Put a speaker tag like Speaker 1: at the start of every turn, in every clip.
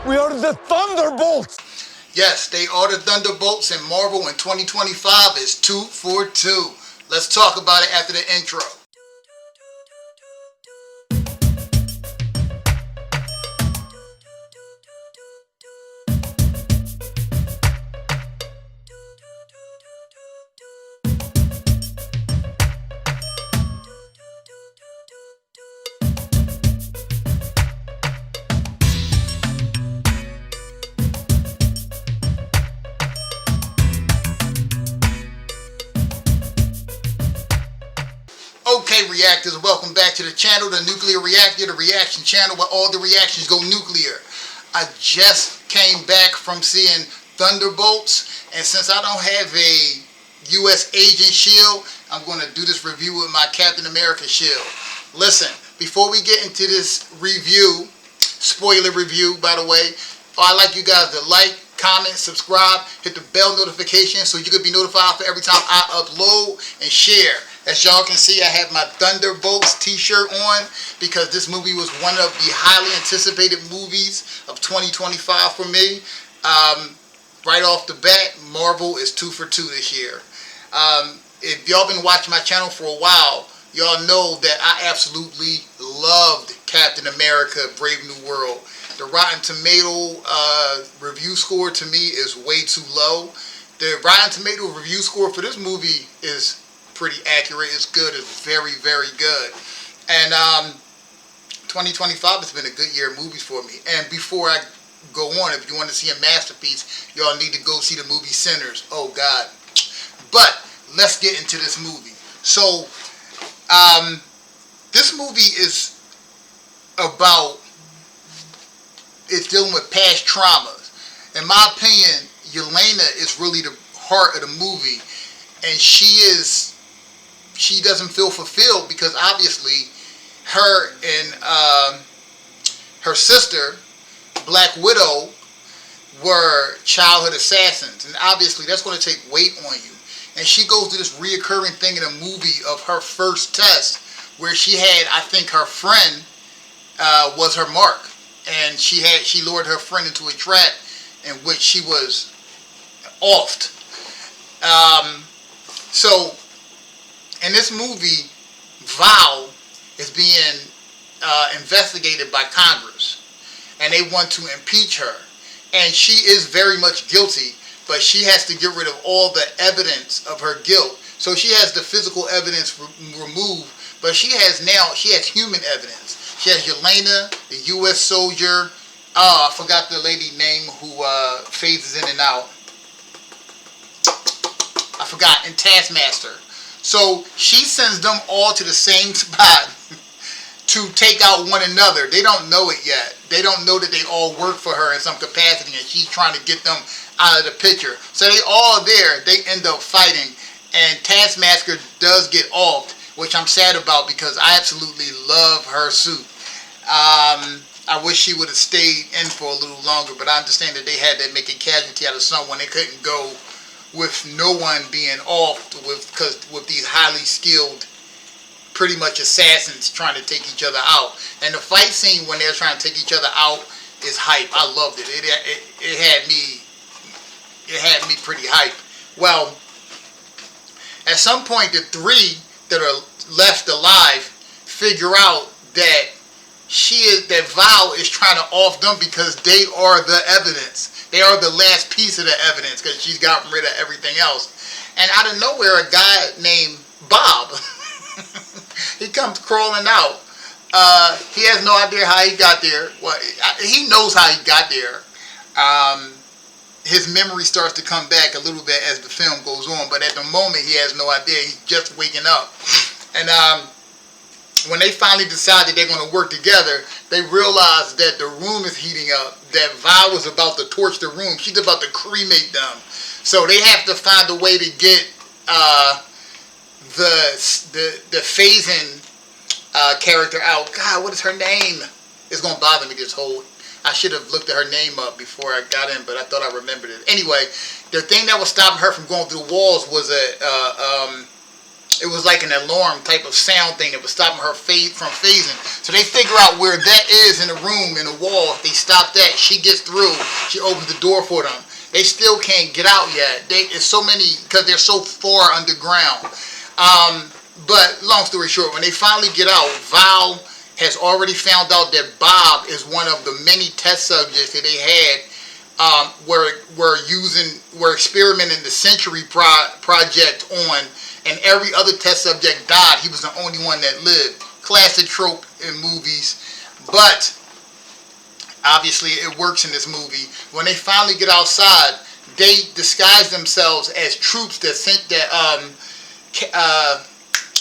Speaker 1: We are the Thunderbolts!
Speaker 2: Yes, they are the Thunderbolts, and Marvel in 2025 is 2 for 2. Let's talk about it after the intro. Okay, reactors, welcome back to the channel, the Nuclear Reactor, the reaction channel where all the reactions go nuclear. I just came back from seeing Thunderbolts, and since I don't have a U.S. agent shield, I'm going to do this review with my Captain America shield. Listen, before we get into this review, spoiler review by the way, I'd like you guys to like, comment, subscribe, hit the bell notification so you can be notified for every time I upload, and share. As y'all can see, I have my Thunderbolts t-shirt on because this movie was one of the highly anticipated movies of 2025 for me. Right off the bat, Marvel is 2 for 2 this year. If y'all been watching my channel for a while, y'all know that I absolutely loved Captain America Brave New World. The Rotten Tomato review score to me is way too low. The Rotten Tomato review score for this movie is pretty accurate. It's good. It's very, very good. And 2025 has been a good year of movies for me. And before I go on, if you want to see a masterpiece, y'all need to go see the movie Sinners. Oh God. But let's get into this movie. So this movie is about, it's dealing with past traumas. In my opinion, Yelena is really the heart of the movie, and she doesn't feel fulfilled because obviously her and her sister, Black Widow, were childhood assassins, and obviously that's going to take weight on you. And she goes through this reoccurring thing in a movie of her first test where she had, I think her friend was her mark, and she lured her friend into a trap in which she was offed. So in this movie, Val is being investigated by Congress, and they want to impeach her, and she is very much guilty, but she has to get rid of all the evidence of her guilt. So she has the physical evidence removed, but she has human evidence. She has Yelena, the U.S. soldier. I forgot the lady name who phases in and out. I forgot. And Taskmaster. So she sends them all to the same spot to take out one another. They don't know it yet. They don't know that they all work for her in some capacity, and she's trying to get them out of the picture. So they all there. They end up fighting, and Taskmaster does get offed, which I'm sad about because I absolutely love her suit. I wish she would have stayed in for a little longer, but I understand that they had to make a casualty out of someone. They couldn't go with no one being off with these highly skilled, pretty much assassins trying to take each other out. And the fight scene when they're trying to take each other out is hype. I loved it. It had me pretty hype. Well, at some point the three that are left alive figure out that that Val is trying to off them because they are the evidence. They are the last piece of the evidence because she's gotten rid of everything else. And out of nowhere, a guy named Bob, he comes crawling out. He has no idea how he got there. Well, he knows how he got there. His memory starts to come back a little bit as the film goes on, but at the moment he has no idea. He's just waking up. And when they finally decide that they're going to work together, they realize that the room is heating up, that Val was about to torch the room. She's about to cremate them. So they have to find a way to get the phasing character out. God, what is her name? It's going to bother me this whole... I should have looked at her name up before I got in, but I thought I remembered it. Anyway, the thing that was stopping her from going through the walls was it was like an alarm type of sound thing that was stopping her from phasing. So they figure out where that is in the room, in the wall. If they stop that, she gets through. She opens the door for them. They still can't get out yet. It's so many, because they're so far underground. But long story short, when they finally get out, Val has already found out that Bob is one of the many test subjects that they had. Were experimenting the Century Project on, and every other test subject died. He was the only one that lived. Classic trope in movies, but obviously it works in this movie. When they finally get outside, they disguise themselves as troops that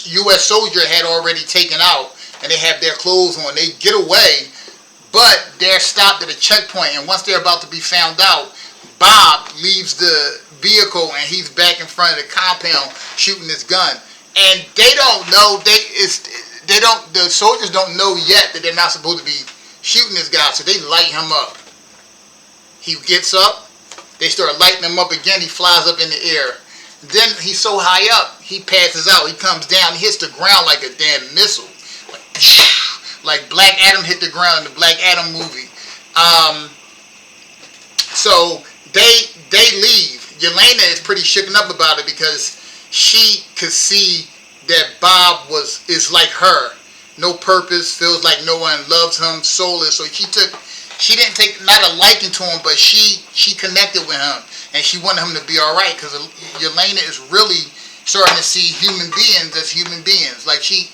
Speaker 2: U.S. soldier had already taken out, and they have their clothes on. They get away, but they're stopped at a checkpoint, and once they're about to be found out, Bob leaves the vehicle and he's back in front of the compound shooting his gun. And they don't know, the soldiers don't know yet that they're not supposed to be shooting this guy, so they light him up. He gets up, they start lighting him up again, he flies up in the air. Then he's so high up, he passes out, he comes down, he hits the ground like a damn missile. Like Black Adam hit the ground in the Black Adam movie. So they leave. Yelena is pretty shooken up about it because she could see that Bob is like her. No purpose, feels like no one loves him, soulless. So she didn't take not a liking to him, but she connected with him, and she wanted him to be all right, because Yelena is really starting to see human beings as human beings. Like she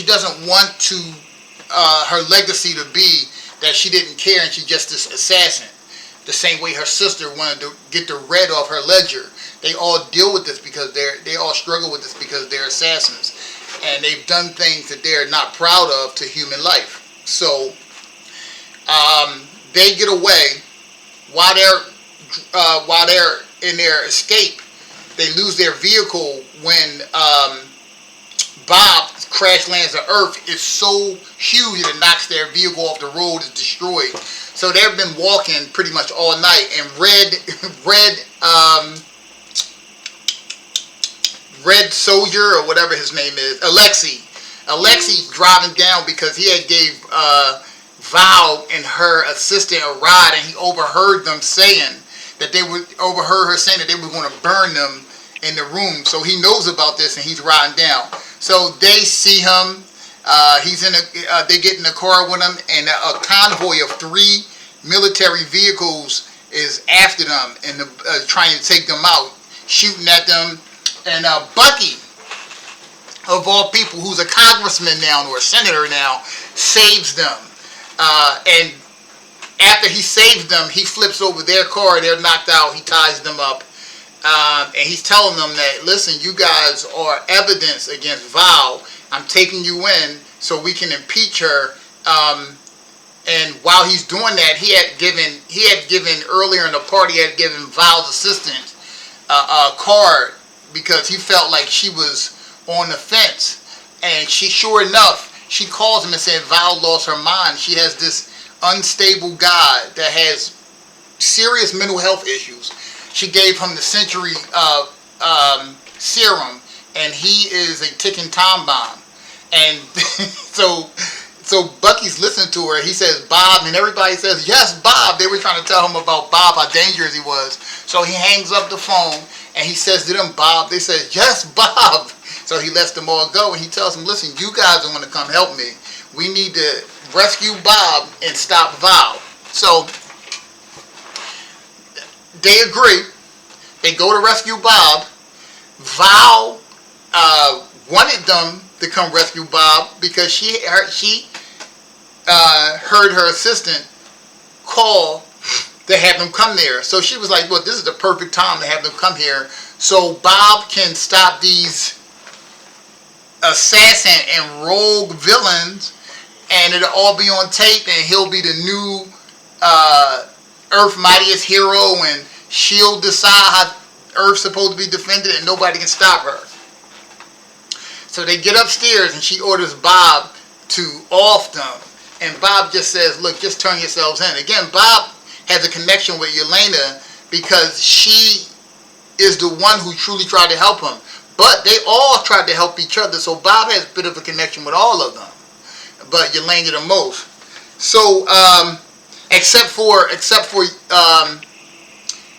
Speaker 2: doesn't want to her legacy to be that she didn't care and she's just this assassin. The same way her sister wanted to get the red off her ledger. They all deal with this because they all struggle with this because they're assassins, and they've done things that they're not proud of to human life. So they get away. While they're in their escape, they lose their vehicle when Bob crash lands on Earth. It's so huge that it knocks their vehicle off the road, is destroyed. So they've been walking pretty much all night, and Red Soldier, or whatever his name is, Alexi's driving down because he had gave Val and her assistant a ride, and he overheard them saying that they were going to burn them in the room. So he knows about this, and he's riding down. So they see him. They get in the car with him, and a convoy of 3 military vehicles is after them and trying to take them out, shooting at them. And Bucky, of all people, who's a congressman now or a senator now, saves them. And after he saves them, he flips over their car. They're knocked out. He ties them up. And he's telling them that, listen, you guys are evidence against Val. I'm taking you in so we can impeach her. And while he's doing that, he had given earlier in the party, he had given Val's assistant a card because he felt like she was on the fence. And sure enough, she calls him and said Val lost her mind. She has this unstable guy that has serious mental health issues. She gave him the Century serum, and he is a ticking time bomb. And so Bucky's listening to her. He says Bob, and everybody says yes, Bob. They were trying to tell him about Bob, how dangerous he was. So he hangs up the phone and he says to them, Bob. They say yes, Bob. So he lets them all go, and he tells them, listen, you guys are going to come help me. We need to rescue Bob and stop Val. So they agree. They go to rescue Bob. Val wanted them to come rescue Bob because she heard her assistant call to have them come there. So she was like, well, this is the perfect time to have them come here so Bob can stop these assassin and rogue villains, and it'll all be on tape, and he'll be the new Earth's mightiest hero, and she'll decide how Earth's supposed to be defended and nobody can stop her. So they get upstairs and she orders Bob to off them, and Bob just says, look, just turn yourselves in. Again, Bob has a connection with Yelena because she is the one who truly tried to help him. But they all tried to help each other, so Bob has a bit of a connection with all of them, but Yelena the most. So, except for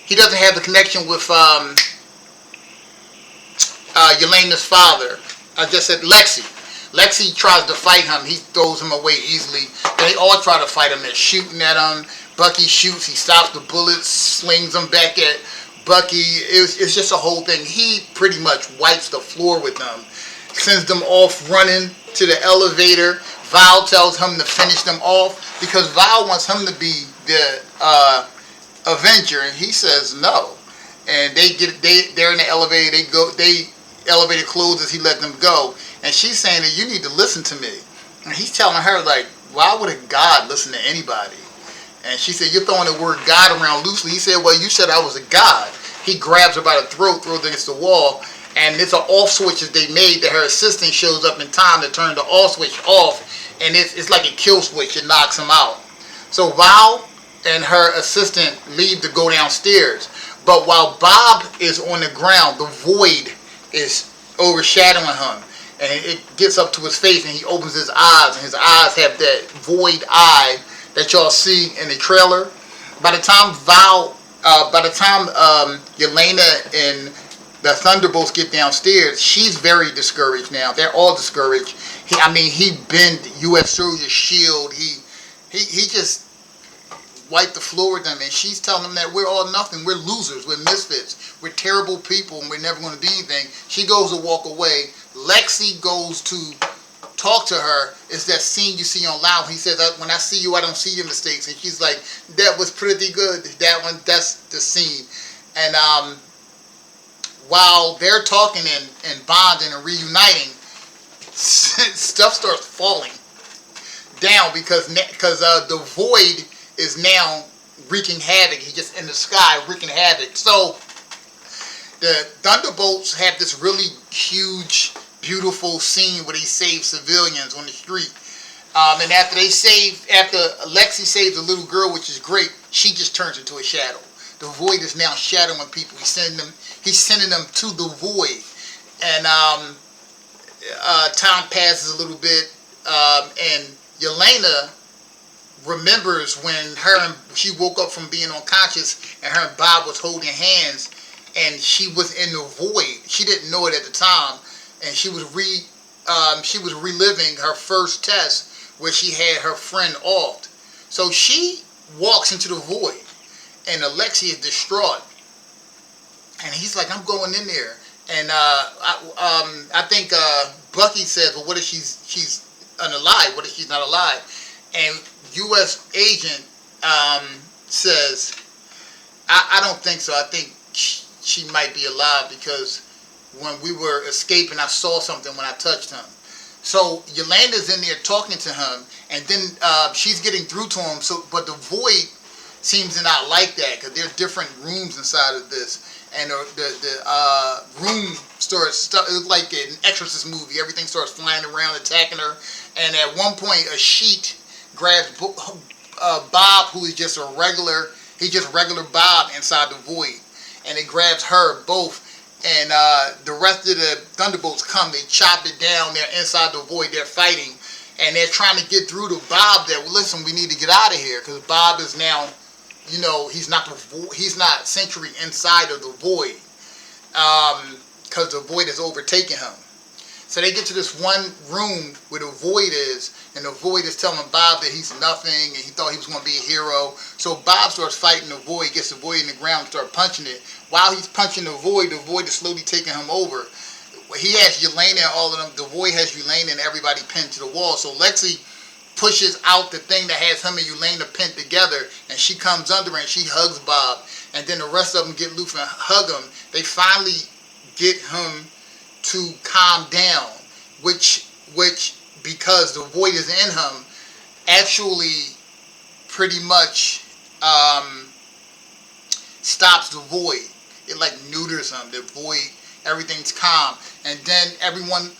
Speaker 2: he doesn't have the connection with Yelena's father. I just said Lexi. Lexi tries to fight him. He throws him away easily. They all try to fight him. They're shooting at him. Bucky shoots. He stops the bullets, slings them back at Bucky. It's just a whole thing. He pretty much wipes the floor with them. Sends them off running to the elevator. Val tells him to finish them off because Val wants him to be the Avenger, and he says no. And they're in the elevator. They elevator closes. He let them go. And she's saying that you need to listen to me. And he's telling her, like, why would a God listen to anybody? And she said, you're throwing the word God around loosely. He said, well, you said I was a God. He grabs her by the throat, throws her against the wall. And it's an off switch that they made that her assistant shows up in time to turn the off switch off. And it's like a kill switch. It knocks him out. So Val and her assistant leave to go downstairs. But while Bob is on the ground, the void is overshadowing him. And it gets up to his face, and he opens his eyes, and his eyes have that void eye that y'all see in the trailer. By the time Yelena and the Thunderbolts get downstairs, she's very discouraged now. They're all discouraged. He bent U.S. Soldier's shield. He just wiped the floor with them, and she's telling them that we're all nothing. We're losers. We're misfits. We're terrible people, and we're never going to do anything. She goes to walk away. Lexi goes to talk to her. It's that scene you see on Loud. He says, when I see you, I don't see your mistakes. And she's like, that was pretty good. That's the scene. And while they're talking and bonding and reuniting, stuff starts falling down because the void is now wreaking havoc. He's just in the sky wreaking havoc. So the Thunderbolts have this really huge, beautiful scene where they save civilians on the street. And after Lexi saves a little girl, which is great, she just turns into a shadow. The void is now shadowing people. He's sending them to the void. And time passes a little bit, and Yelena remembers when she woke up from being unconscious, and her and Bob was holding hands, and she was in the void. She didn't know it at the time, and she was reliving her first test where she had her friend offed. So she walks into the void, and Alexi is distraught, and he's like, "I'm going in there." And I think Bucky says, "Well, what if she's unalive? What if she's not alive?" And U.S. agent says, I don't think so. I think she might be alive because when we were escaping, I saw something when I touched him." So Yolanda's in there talking to him, and then she's getting through to him. But the void seems to not like that because there are different rooms inside of this. And the room starts, it's like an Exorcist movie. Everything starts flying around, attacking her. And at one point, a sheet grabs Bob, who is just regular Bob inside the void. And it grabs her both. And the rest of the Thunderbolts come, they chop it down, they're inside the void, they're fighting. And they're trying to get through to Bob that, well, listen, we need to get out of here. Because Bob is now, he's not Sentry inside of the void. Because the void has overtaken him. So they get to this one room where the void is, and the void is telling Bob that he's nothing, and he thought he was going to be a hero. So Bob starts fighting the void, gets the void in the ground, and starts punching it. While he's punching the void is slowly taking him over. He has Yelena and all of them. The void has Yelena and everybody pinned to the wall. So Lexi pushes out the thing that has him and Yelena pinned together, and she comes under and she hugs Bob. And then the rest of them get loose and hug him. They finally get him to calm down, which because the void is in him, actually pretty much stops the void. It like neuters him. The void, everything's calm, and then everyone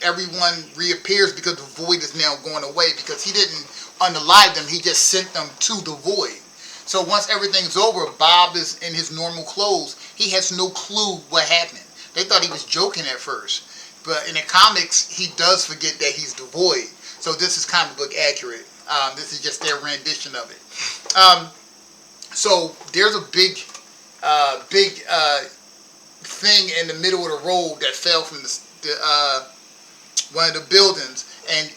Speaker 2: reappears because the void is now going away because he didn't unalive them. He just sent them to the void. So once everything's over, Bob is in his normal clothes. He has no clue what happened. They thought he was joking at first. But in the comics, he does forget that he's the Void. So this is comic book accurate. This is just their rendition of it. So there's a big thing in the middle of the road that fell from one of the buildings, and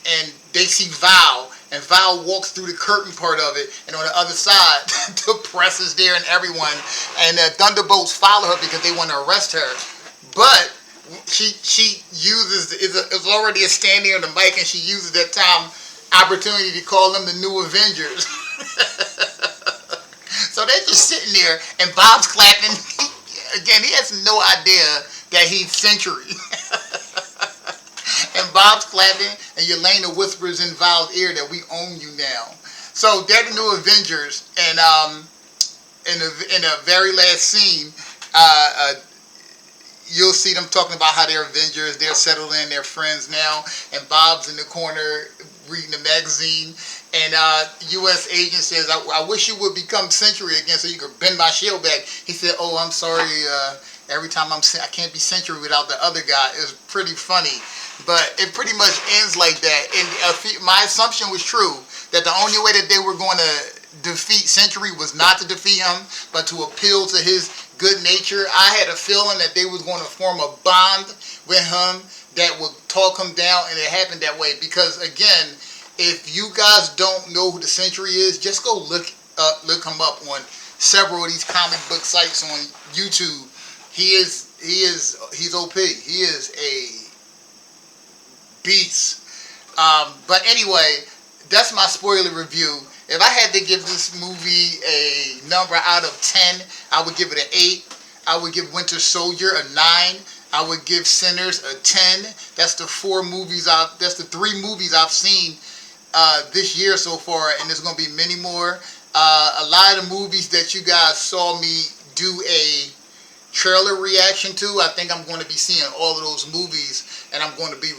Speaker 2: they see Val, and Val walks through the curtain part of it, and on the other side, the press is there and everyone, and the Thunderbolts follow her because they want to arrest her, but she uses, it's already a standing on the mic, and she uses that opportunity to call them the new Avengers. So they're just sitting there, and Bob's clapping. Again, he has no idea that he's Century. And Bob's clapping, and Yelena whispers in Val's ear that we own you now. So they're the new Avengers, and in the very last scene, you'll see them talking about how they're Avengers, they're settled in, they're friends now, and Bob's in the corner reading the magazine, and U.S. agent says, I wish you would become Century again so you could bend my shield back. He said, oh, I'm sorry, every time I can't be Century without the other guy. It's pretty funny, but it pretty much ends like that, and my assumption was true, that the only way that they were going to defeat Century was not to defeat him, but to appeal to his good nature. I had a feeling that they was going to form a bond with him that would talk him down, and it happened that way. Because again, if you guys don't know who the Century is, just go look him up on several of these comic book sites on YouTube. He's OP. He is a beast. But anyway, that's my spoiler review. If I had to give this movie a number out of 10, I would give it an 8. I would give Winter Soldier a 9. I would give Sinners a 10. That's the 3 movies I've seen this year so far, and there's going to be many more. A lot of the movies that you guys saw me do a trailer reaction to, I think I'm going to be seeing all of those movies, and I'm going to be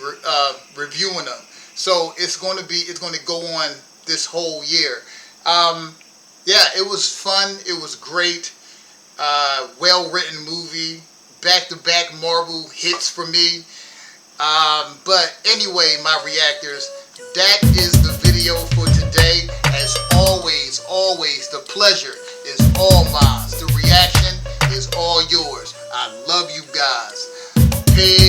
Speaker 2: reviewing them. So it's going to go on this whole year. Yeah, it was fun. It was great. Well-written movie. Back-to-back Marvel hits for me. But anyway, my reactors, that is the video for today. As always, the pleasure is all mine. The reaction is all yours. I love you guys. Peace.